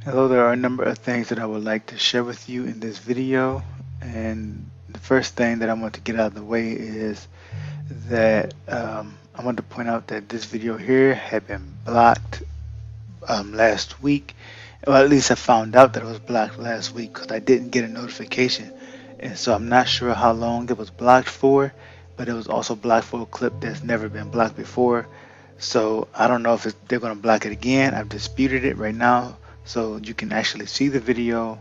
Hello, there are a number of things that I would like to share with you in this video. And the first thing that I want to get out of the way is that I want to point out that this video here had been blocked last week. Well, at least I found out that it was blocked last week because I didn't get a notification. And so I'm not sure how long it was blocked for, but it was also blocked for a clip that's never been blocked before. So I don't know if they're going to block it again. I've disputed it right now, so you can actually see the video.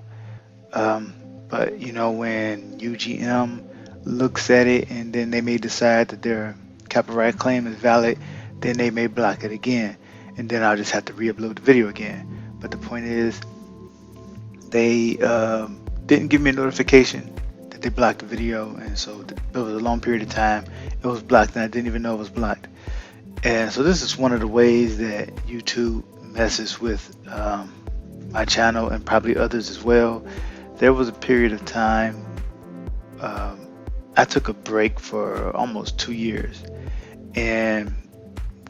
Um, but you know, when UGM looks at it and then they may decide that their copyright claim is valid, then they may block it again, and then I'll just have to re-upload the video again. But the point is, they didn't give me a notification that they blocked the video, and so it was a long period of time. It was blocked, and I didn't even know it was blocked. And so this is one of the ways that YouTube messes with my channel and probably others as well. There was a period of time I took a break for almost 2 years, and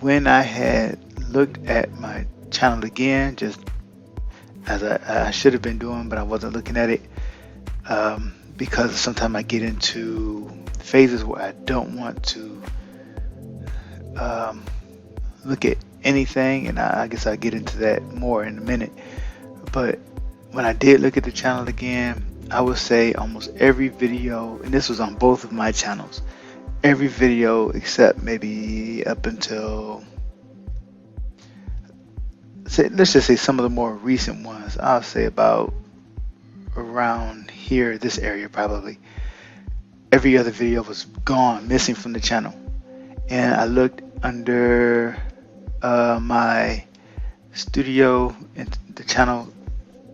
when I had looked at my channel again, just as I should have been doing, but I wasn't looking at it because sometimes I get into phases where I don't want to look at anything, and I guess I'll get into that more in a minute. But when I did look at the channel again, I would say almost every video, and this was on both of my channels, every video except maybe up until, let's just say some of the more recent ones, I'll say about around here, this area probably, every other video was gone, missing from the channel. And I looked under my studio and the channel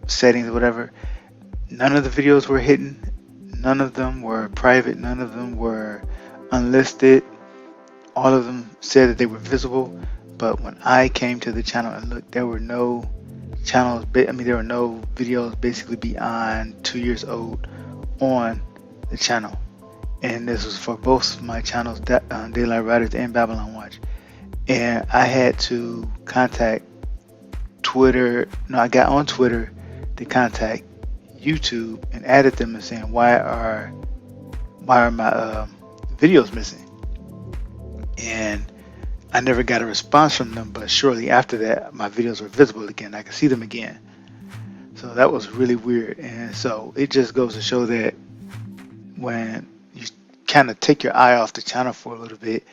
settings or whatever. None of the videos were hidden, none of them were private, none of them were unlisted. All of them said that they were visible, but when I came to the channel and looked, there were no channels, there were no videos basically beyond 2 years old on the channel. And this was for both my channels, Daylight Riders and Babylon Watch. And I had to contact Twitter. No, I got on Twitter to contact YouTube and added them and saying, why are my videos missing? And I never got a response from them, but shortly after that, my videos were visible again. I could see them again. So that was really weird. And so it just goes to show that when you kind of take your eye off the channel for a little bit,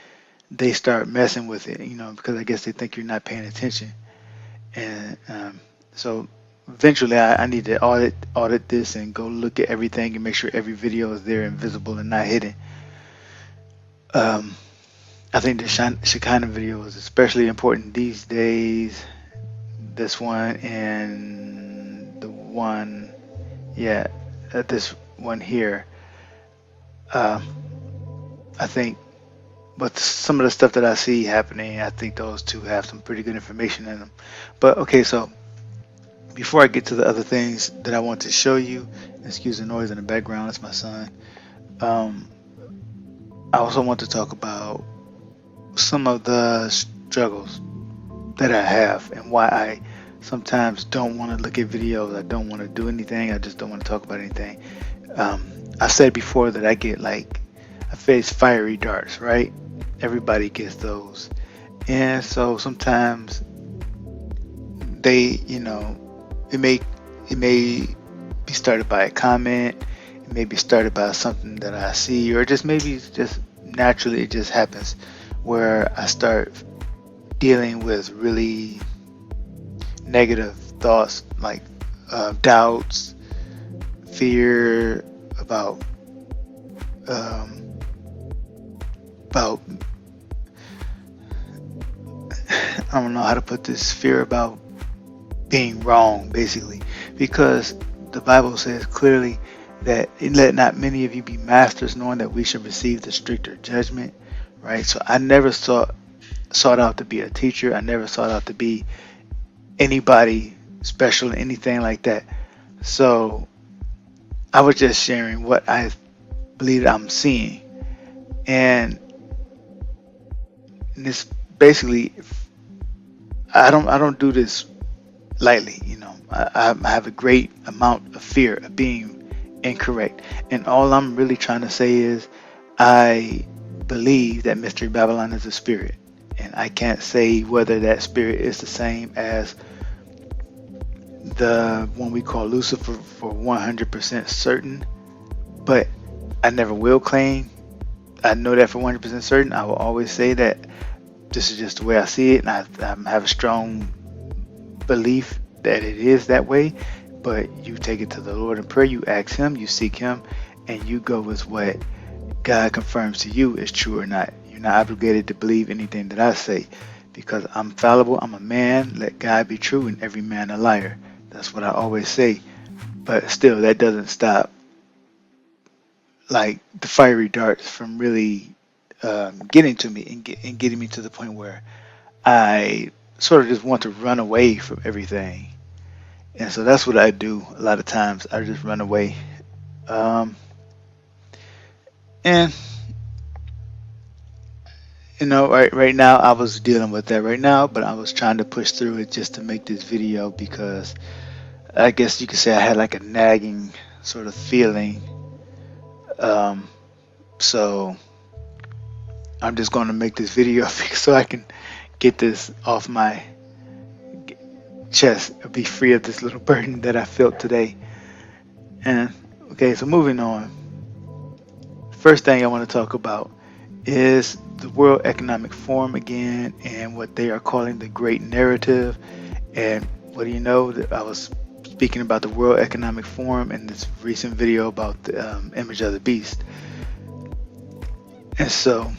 they start messing with it, because I guess they think you're not paying attention. And so eventually I need to audit this and go look at everything and make sure every video is there and visible and not hidden. I think the Shekinah video is especially important these days. This one and the one, this one here. I think, but some of the stuff that I see happening, I think those two have some pretty good information in them. But okay, so before I get to the other things that I want to show you, excuse the noise in the background, it's my son. I also want to talk about some of the struggles that I have and why I sometimes don't want to look at videos. I don't want to do anything. I just don't want to talk about anything. I said before that I face fiery darts, right? Everybody gets those. And so sometimes they, it may be started by a comment, it may be started by something that I see, or just maybe just naturally it just happens where I start dealing with really negative thoughts like doubts, fear about I don't know how to put this, fear about being wrong, basically, because the Bible says clearly that let not many of you be masters, knowing that we should receive the stricter judgment, right? So I never sought out to be a teacher. I never sought out to be anybody special, anything like that. So I was just sharing what I believe I'm seeing, and this basically, I don't do this lightly. I have a great amount of fear of being incorrect. And all I'm really trying to say is I believe that Mystery Babylon is a spirit. And I can't say whether that spirit is the same as the one we call Lucifer for 100% certain, but I never will claim I know that for 100% certain. I will always say that this is just the way I see it, and I have a strong belief that it is that way. But you take it to the Lord in prayer, you ask Him, you seek Him, and you go with what God confirms to you is true or not. You're not obligated to believe anything that I say because I'm fallible, I'm a man, let God be true, and every man a liar. That's what I always say. But still, that doesn't stop like the fiery darts from really getting to me and getting me to the point where I sort of just want to run away from everything. And so that's what I do a lot of times. I just run away. Um, and right now I was dealing with that right now, but I was trying to push through it just to make this video because I guess you could say I had like a nagging sort of feeling. Um, so I'm just going to make this video so I can get this off my chest, be free of this little burden that I felt today. And okay, so moving on. First thing I want to talk about is the World Economic Forum again and what they are calling the Great Narrative. And what do you know? That I was speaking about the World Economic Forum in this recent video about the image of the beast. And so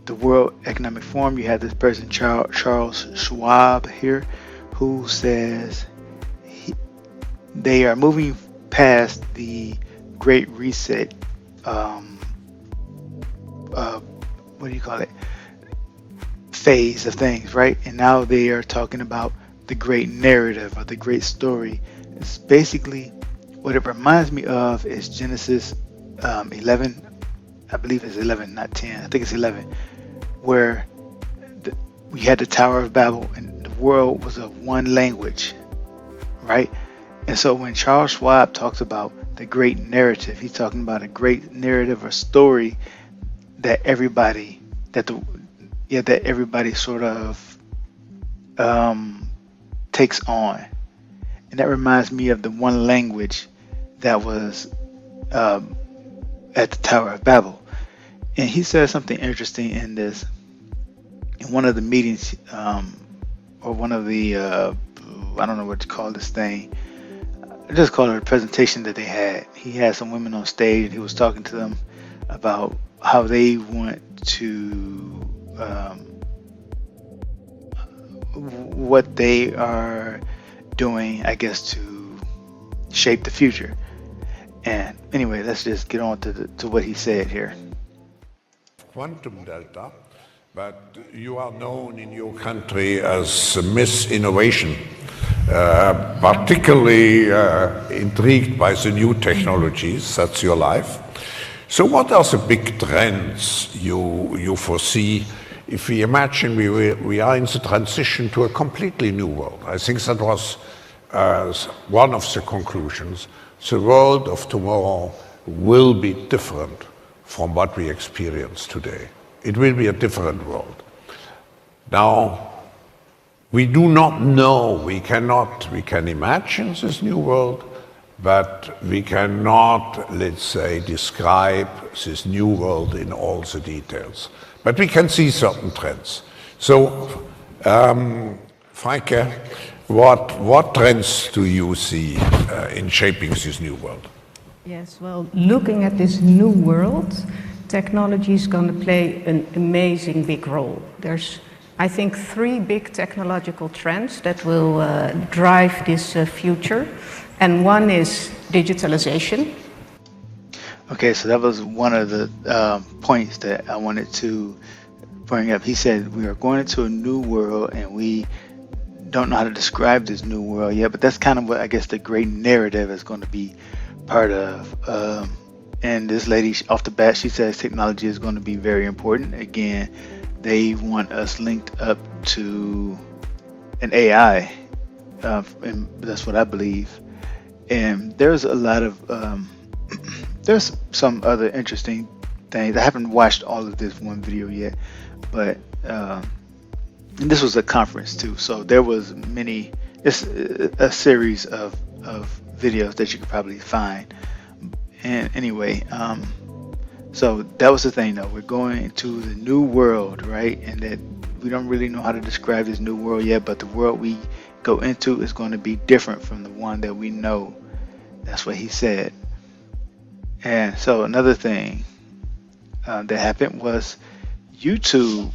the World Economic Forum, you have this person, Charles Schwab here, who says they are moving past the Great Reset, what do you call it, phase of things, right? And now they are talking about the great narrative or the great story. It's basically what it reminds me of is Genesis 11. I believe it's 11, not 10. I think it's 11, where we had the Tower of Babel and the world was of one language, right? And so when Charles Schwab talks about the great narrative, he's talking about a great narrative or story that everybody that everybody sort of takes on. And that reminds me of the one language that was at the Tower of Babel. And he says something interesting in this. In one of the meetings, or one of the, I don't know what to call this thing. I just call it a presentation that they had. He had some women on stage and he was talking to them about how they want to, what they are doing, I guess, to shape the future. And anyway, let's just get on to what he said here. Quantum Delta, but you are known in your country as Miss Innovation, particularly intrigued by the new technologies. That's your life. So what are the big trends you foresee if we imagine we are in the transition to a completely new world? I think that was one of the conclusions. The world of tomorrow will be different from what we experience today. It will be a different world. Now, we do not know, we can imagine this new world, but we cannot, let's say, describe this new world in all the details. But we can see certain trends. So, Franke, what trends do you see in shaping this new world? Yes, well, looking at this new world, technology is going to play an amazing big role. There's, I think, 3 big technological trends that will drive this future. And one is digitalization. Okay, so that was one of the points that I wanted to bring up. He said we are going into a new world and we don't know how to describe this new world yet, but that's kind of what I guess the great narrative is going to be part of. And this lady, off the bat, she says technology is going to be very important. Again, they want us linked up to an AI and that's what I believe. And there's a lot of there's some other interesting things. I haven't watched all of this one video yet, but and this was a conference too, so there was many. It's a series of videos that you could probably find. And anyway, so that was the thing though. We're going to the new world, right? And that we don't really know how to describe this new world yet, but the world we go into is going to be different from the one that we know. That's what he said. And so another thing that happened was YouTube.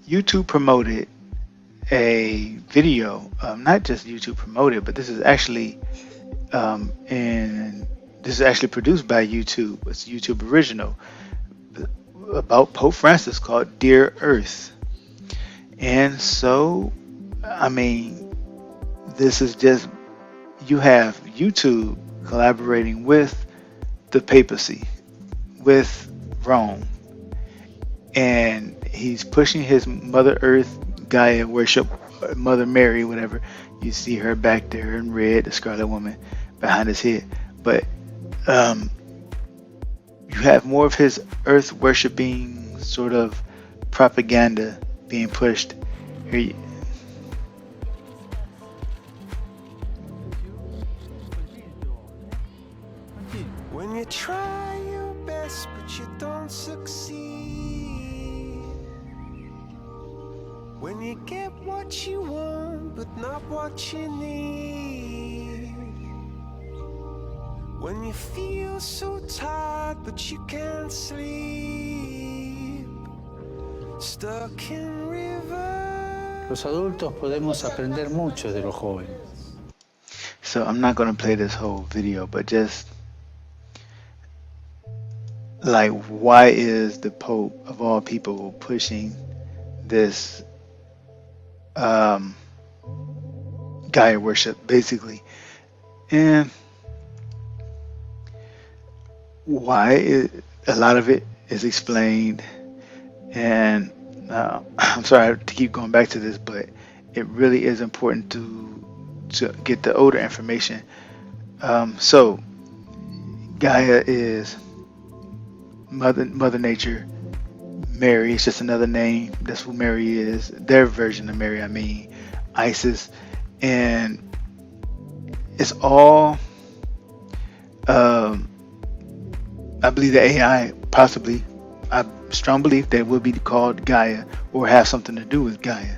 YouTube promoted a video, not just YouTube promoted, but this is actually and this is actually produced by YouTube. It's YouTube original about Pope Francis called Dear Earth. And so, I mean, this is just, you have YouTube collaborating with the papacy, with Rome, and he's pushing his Mother Earth, Gaia worship, Mother Mary, whatever. You see her back there in red, the Scarlet Woman behind his head. But you have more of his earth worshiping sort of propaganda being pushed. Here you, When you try your best but you don't succeed, when you get what you want but not what you need, when you feel so tired but you can't sleep, stuck in river. Los adultos podemos aprender mucho de los jóvenes. so I'm not going to play this whole video, but just like, why is the Pope of all people pushing this Gaia worship, basically? And why a lot of it is explained, and I'm sorry to keep going back to this, but it really is important to get the older information. So Gaia is Mother Nature. Mary is just another name. That's who Mary is. Their version of Mary, I mean, Isis. And it's all, I believe the AI possibly, I strong belief that it will be called Gaia or have something to do with Gaia.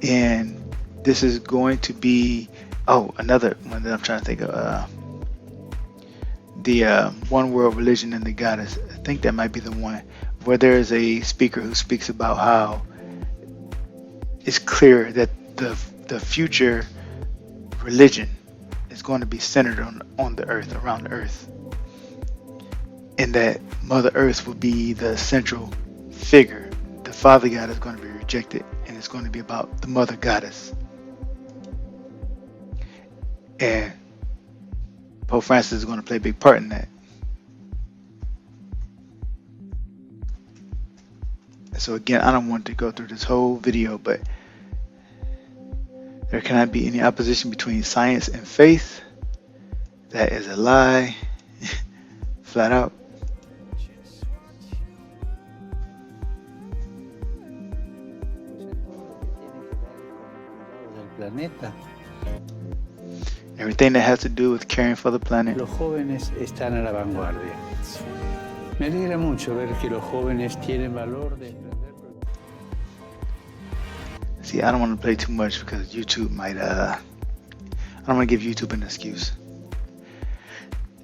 And this is going to be, another one that I'm trying to think of. The One World Religion and the Goddess. I think that might be the one where there is a speaker who speaks about how it's clear that the future religion is going to be centered on the earth, around the earth, and that Mother Earth will be the central figure. The Father God is going to be rejected, and it's going to be about the Mother Goddess. And Pope Francis is going to play a big part in that. So again, I don't want to go through this whole video, but there cannot be any opposition between science and faith. That is a lie, flat out. Planeta. Everything that has to do with caring for the planet. Los jóvenes están a la vanguardia. Me alegra mucho ver que los jóvenes tienen valor de emprender. See, I don't want to play too much because YouTube might, I don't want to give YouTube an excuse.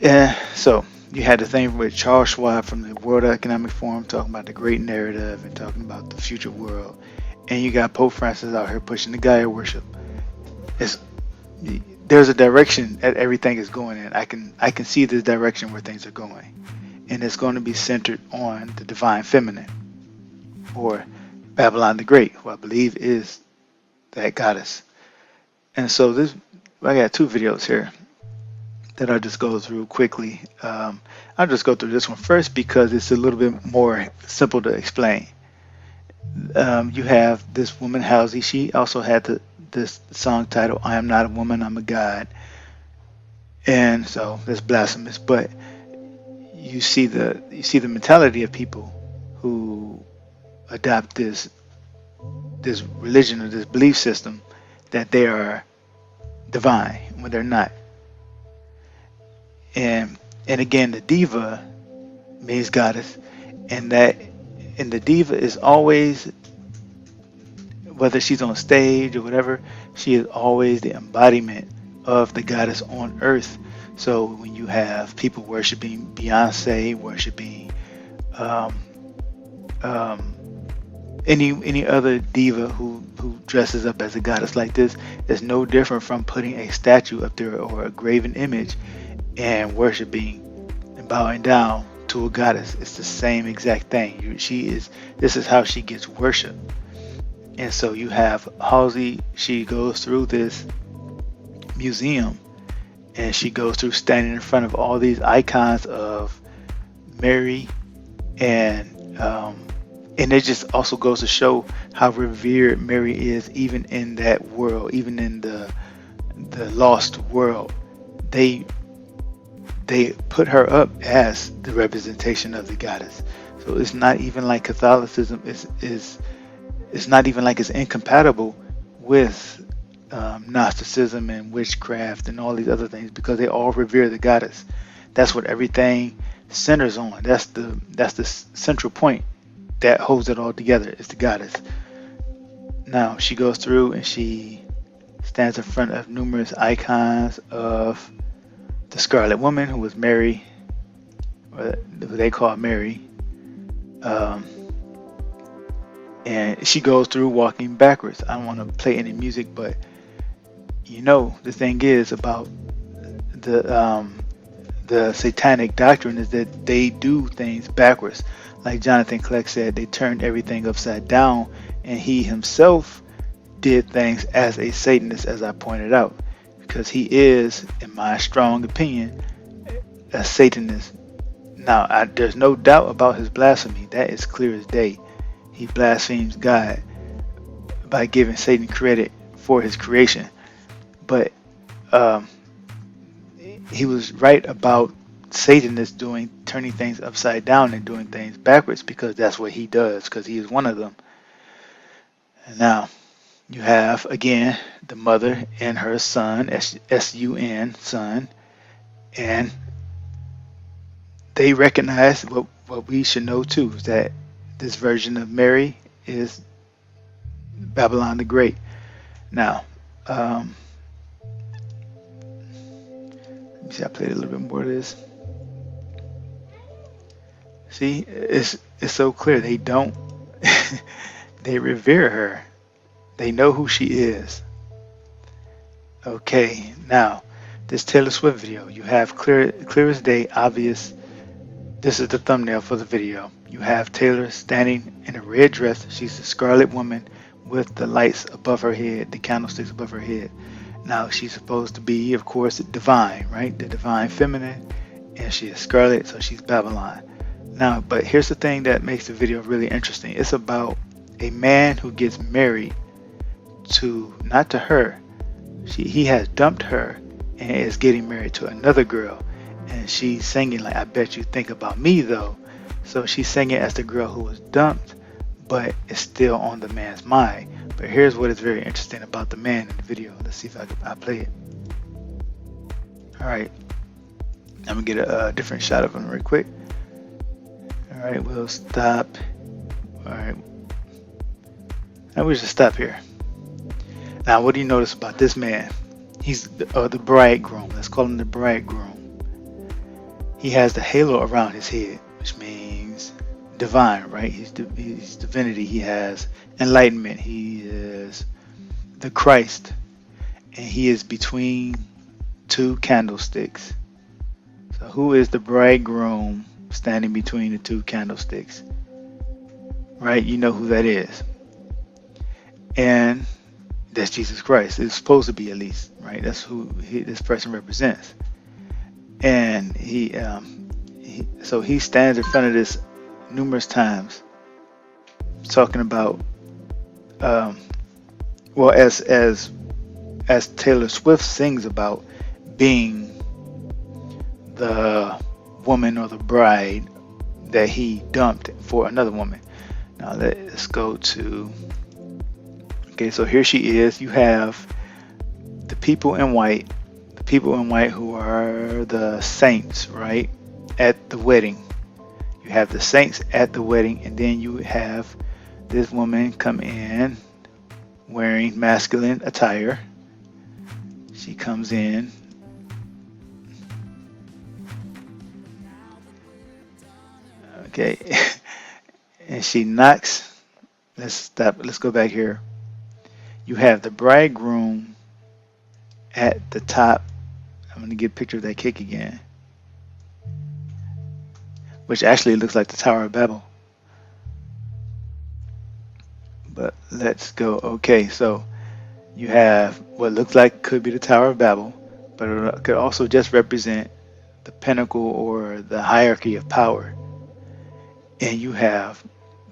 Yeah, so you had the thing with Klaus Schwab from the World Economic Forum talking about the great narrative and talking about the future world. And you got Pope Francis out here pushing the Gaia worship. There's a direction that everything is going in. I can see the direction where things are going. And it's going to be centered on the divine feminine, or Babylon the Great, who I believe is that goddess. And so I got two videos here that I'll just go through quickly. I'll just go through this one first because it's a little bit more simple to explain. You have this woman, Halsey. She also had this song title, I am not a woman, I'm a god. And so that's blasphemous. But you see the mentality of people who adopt this religion or this belief system that they are divine when they're not. And again, the diva means goddess, and the diva is always, whether she's on stage or whatever, she is always the embodiment of the goddess on earth. So when you have people worshiping Beyonce, worshiping um, um, any other diva who dresses up as a goddess like this, is no different from putting a statue up there or a graven image and worshiping and bowing down to a goddess. It's the same exact thing. This is how she gets worship. And so you have Halsey, she goes through this museum and she goes through standing in front of all these icons of Mary, and it just also goes to show how revered Mary is, even in that world, even in the lost world. They put her up as the representation of the goddess. So it's not even like Catholicism it's not even like it's incompatible with Gnosticism and witchcraft and all these other things, because they all revere the goddess. That's what everything centers on. That's the central point that holds it all together. It's the goddess. Now she goes through and she stands in front of numerous icons of the Scarlet Woman, who was Mary, or who they call Mary. And she goes through walking backwards. I don't want to play any music, but the thing is about the satanic doctrine is that they do things backwards. Like Jonathan Kleck said, they turned everything upside down, and he himself did things as a Satanist, as I pointed out, because he is, in my strong opinion, a Satanist. Now, there's no doubt about his blasphemy. That is clear as day. He blasphemes God by giving Satan credit for his creation. But he was right about Satanists turning things upside down and doing things backwards, because that's what he does, because he is one of them. And now you have, again, the mother and her son, S-U-N, son, and they recognize what we should know too, is that this version of Mary is Babylon the Great. Now, let me see, I played a little bit more of this. See, it's so clear. They don't, they revere her. They know who she is. Okay, now, this Taylor Swift video, you have clear as day, obvious. This is the thumbnail for the video. You have Taylor standing in a red dress. She's the Scarlet Woman with the lights above her head, the candlesticks above her head. Now, she's supposed to be, of course, divine, right? The divine feminine. And she is Scarlet, so she's Babylon. Now, but here's the thing that makes the video really interesting. It's about a man who gets married to, not to her. He has dumped her and is getting married to another girl. And she's singing like, I bet you think about me though. So she's singing as the girl who was dumped, but it's still on the man's mind. But here's what is very interesting about the man in the video. Let's see if I play it. All right, I'm gonna get a different shot of him real quick. All right, we'll stop. All right, now we'll just stop here. Now, what do you notice about this man? He's the bridegroom. Let's call him the bridegroom. He has the halo around his head, which means divine, right? He's divinity. He has enlightenment. He is the Christ, and he is between two candlesticks. So who is the bridegroom standing between the two candlesticks? Right? You know who that is. And that's Jesus Christ. It's supposed to be, at least, right? That's who this person represents. And so he stands in front of this numerous times, talking about, well, as as Taylor Swift sings about being the woman or the bride that he dumped for another woman. Now let's go to, okay, so here she is. You have the people in white, who are the saints, right? At the wedding. You have the saints at the wedding, and then you have this woman come in wearing masculine attire. She comes in. Okay. And she knocks. Let's stop. Let's go back here. You have the bridegroom at the top. I'm going to get a picture of that cake again, which actually looks like the Tower of Babel. But let's go. Okay, so you have what looks like could be the Tower of Babel, but it could also just represent the pinnacle or the hierarchy of power. And you have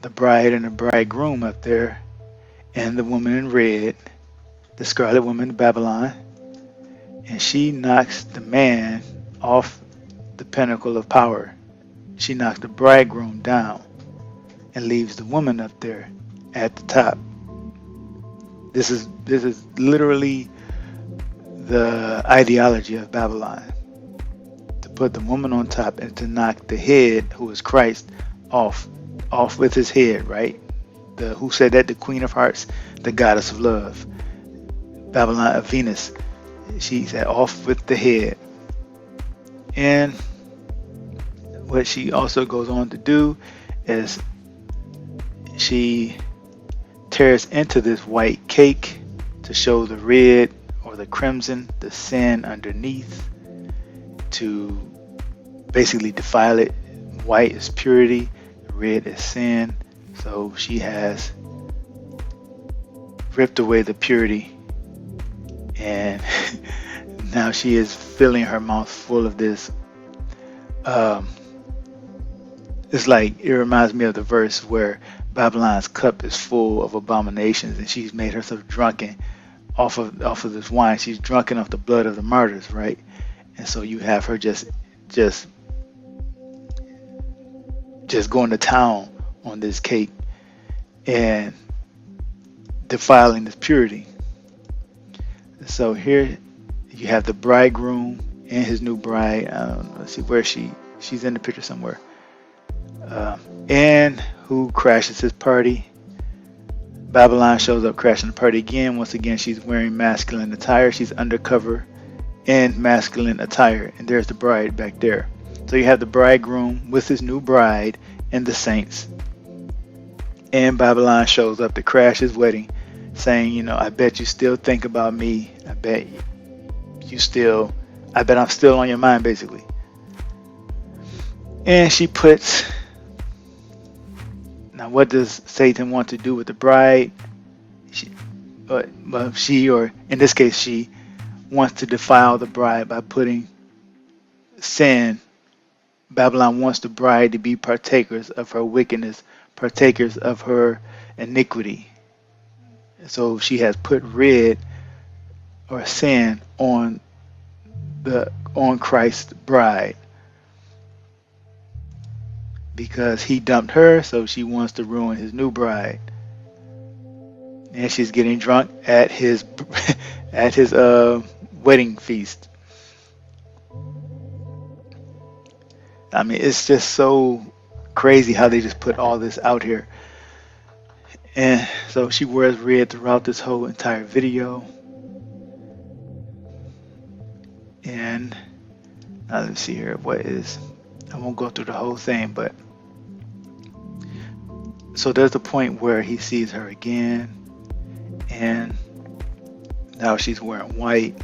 the bride and the bridegroom up there, and the woman in red, the scarlet woman of Babylon, and she knocks the man off the pinnacle of power. She knocks the bridegroom down and leaves the woman up there at the top. This is literally the ideology of Babylon, to put the woman on top and to knock the head, who is Christ, off with his head, right? Who said that? The Queen of Hearts, the goddess of love, Babylon, Venus. She said off with the head. And what she also goes on to do is she tears into this white cake to show the red or the crimson, the sin underneath, to basically defile it. White is purity, red is sin. So she has ripped away the purity, and now she is filling her mouth full of this. It's like, it reminds me of the verse where Babylon's cup is full of abominations, and she's made herself drunken off of this wine. She's drunken off the blood of the martyrs, right? And so you have her just going to town on this cake and defiling this purity. So here you have the bridegroom and his new bride. Let's see where she's in the picture somewhere. And who crashes his party. Babylon shows up crashing the party again. Once again, she's wearing masculine attire. She's undercover in masculine attire. And there's the bride back there. So you have the bridegroom with his new bride and the saints. And Babylon shows up to crash his wedding, saying, I bet you still think about me. I bet I'm still on your mind, basically. And she puts, now what does Satan want to do with the bride? She, or in this case, she wants to defile the bride by putting sin. Babylon wants the bride to be partakers of her wickedness, partakers of her iniquity. So she has put red or sin on Christ's bride, because he dumped her, so she wants to ruin his new bride. And she's getting drunk at his wedding feast. I mean, it's just so crazy how they just put all this out here. And so she wears red throughout this whole entire video. And now let's see here. I won't go through the whole thing, but so there's the point where he sees her again, and now she's wearing white,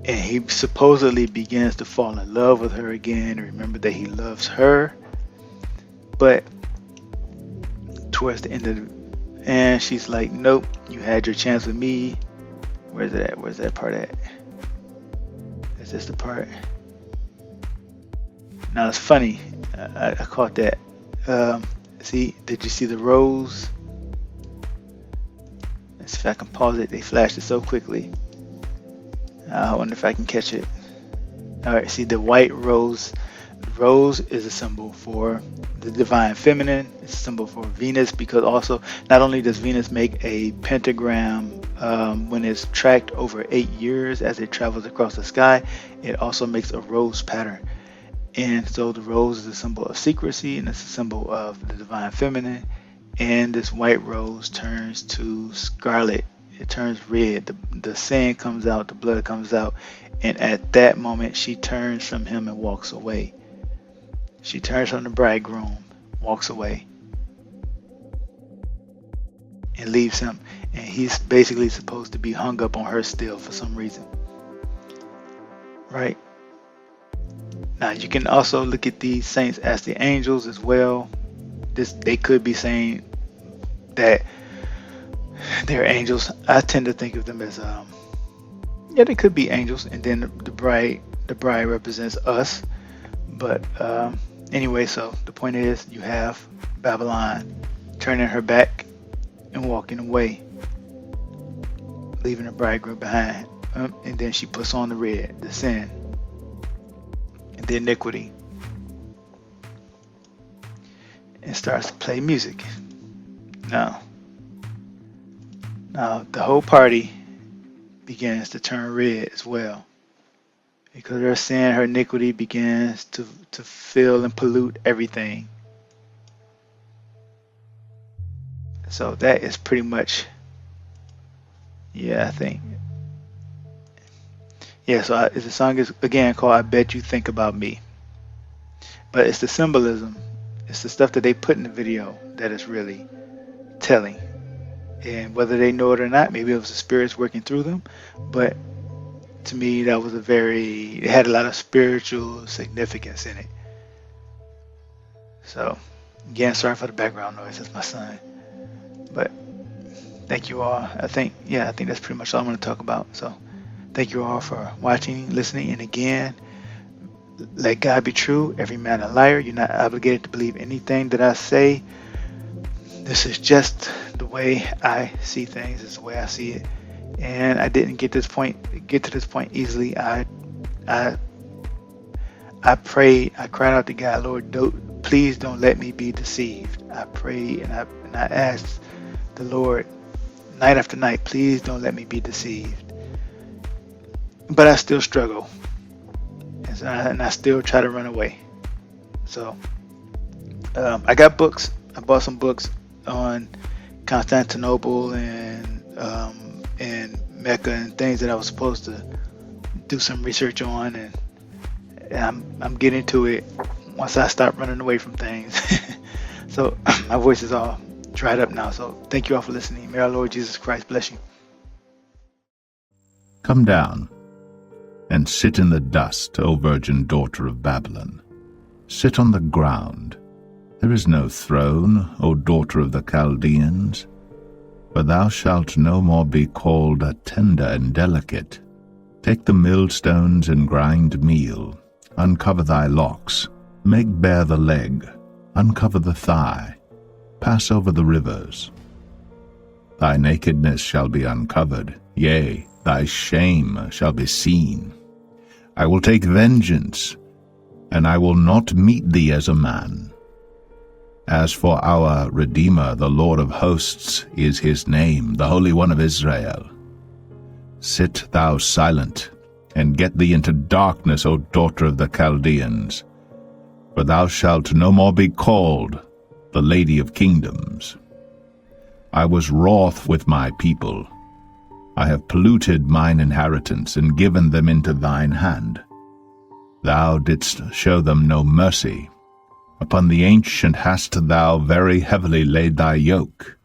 and he supposedly begins to fall in love with her again. Remember that he loves her, but towards the end of and she's like, nope, you had your chance with me. Where's it at? Where's that part at? Is this the part? Now it's funny, I caught that. See, did you see the rose? if I can pause it. They flashed it so quickly. I wonder if I can catch it. All right, see the white rose. Rose is a symbol for the divine feminine. It's a symbol for Venus, because also not only does Venus make a pentagram when it's tracked over 8 years as it travels across the sky, it also makes a rose pattern. And so the rose is a symbol of secrecy, and it's a symbol of the divine feminine. And this white rose turns to scarlet. It turns red. The sand comes out, the blood comes out, and at that moment she turns from him and walks away. She turns from the bridegroom, walks away, and leaves him. And he's basically supposed to be hung up on her still for some reason. Right? Now you can also look at these saints as the angels as well. They could be saying that they're angels. I tend to think of them as they could be angels, and then the bride represents us. But anyway, so the point is, you have Babylon turning her back and walking away, leaving the bridegroom behind. And then she puts on the red, the sin, and the iniquity, and starts to play music. Now the whole party begins to turn red as well, because her sin, her iniquity begins to fill and pollute everything. So that is pretty much, I think. So the song is again called "I Bet You Think About Me," but it's the symbolism, it's the stuff that they put in the video that is really telling. And whether they know it or not, maybe it was the spirits working through them, but to me that was it had a lot of spiritual significance in it. So again, sorry for the background noise, that's my son. But thank you all. I think that's pretty much all I'm going to talk about. So thank you all for watching, listening, and again, let God be true, every man a liar. You're not obligated to believe anything that I say. This is just the way I see things. It's the way I see it, and I didn't get to this point easily. I prayed. I cried out to God, Lord, please don't let me be deceived. I prayed and I asked the Lord night after night, please don't let me be deceived. But I still struggle, and I still try to run away. So I got books. I bought some books on Constantinople and Mecca and things that I was supposed to do some research on, and I'm getting to it once I stop running away from things. So my voice is all dried up now. So thank you all for listening. May our Lord Jesus Christ bless you. Come down and sit in the dust, O virgin daughter of Babylon. Sit on the ground. There is no throne, O daughter of the Chaldeans, for thou shalt no more be called a tender and delicate. Take the millstones and grind meal. Uncover thy locks. Make bare the leg. Uncover the thigh. Pass over the rivers. Thy nakedness shall be uncovered, yea, thy shame shall be seen. I will take vengeance, and I will not meet thee as a man. As for our Redeemer, the Lord of hosts is his name, the Holy One of Israel. Sit thou silent, and get thee into darkness, O daughter of the Chaldeans, for thou shalt no more be called the Lady of Kingdoms. I was wroth with my people. I have polluted mine inheritance, and given them into thine hand. Thou didst show them no mercy. Upon the ancient hast thou very heavily laid thy yoke.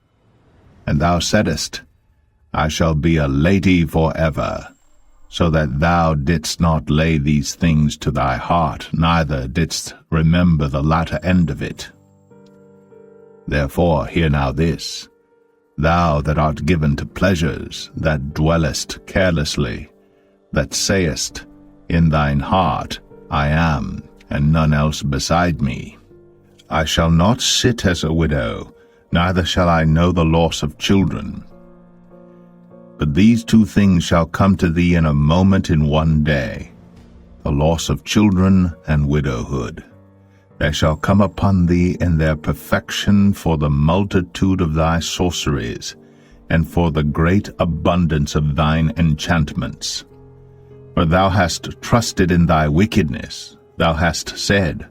And thou saidst, I shall be a lady forever, so that thou didst not lay these things to thy heart, neither didst remember the latter end of it. Therefore hear now this, thou that art given to pleasures, that dwellest carelessly, that sayest in thine heart, I am, and none else beside me. I shall not sit as a widow, neither shall I know the loss of children. But these two things shall come to thee in a moment, in one day, the loss of children and widowhood. They shall come upon thee in their perfection for the multitude of thy sorceries, and for the great abundance of thine enchantments. For thou hast trusted in thy wickedness, thou hast said,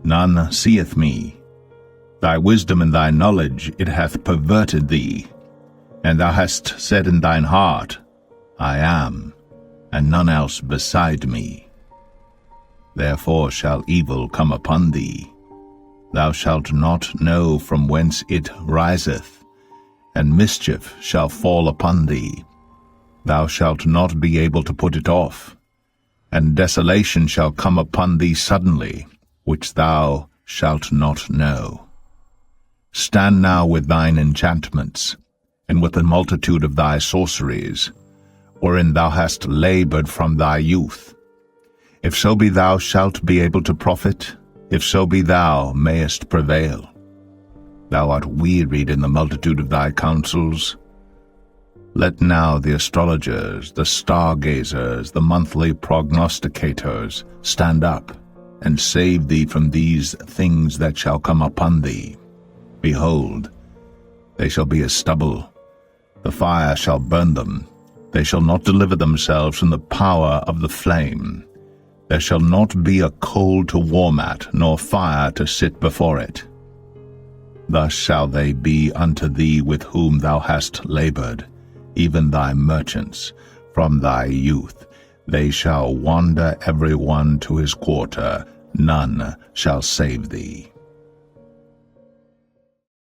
None seeth me. Thy wisdom and thy knowledge, it hath perverted thee. And thou hast said in thine heart, I am, and none else beside me. Therefore shall evil come upon thee. Thou shalt not know from whence it riseth, and mischief shall fall upon thee. Thou shalt not be able to put it off, and desolation shall come upon thee suddenly, which thou shalt not know. Stand now with thine enchantments, and with the multitude of thy sorceries, wherein thou hast labored from thy youth. If so be thou shalt be able to profit, if so be thou mayest prevail. Thou art wearied in the multitude of thy counsels. Let now the astrologers, the stargazers, the monthly prognosticators stand up, and save thee from these things that shall come upon thee. Behold, they shall be as stubble. The fire shall burn them. They shall not deliver themselves from the power of the flame. There shall not be a coal to warm at, nor fire to sit before it. Thus shall they be unto thee with whom thou hast labored, even thy merchants, from thy youth. They shall wander every one to his quarter, none shall save thee.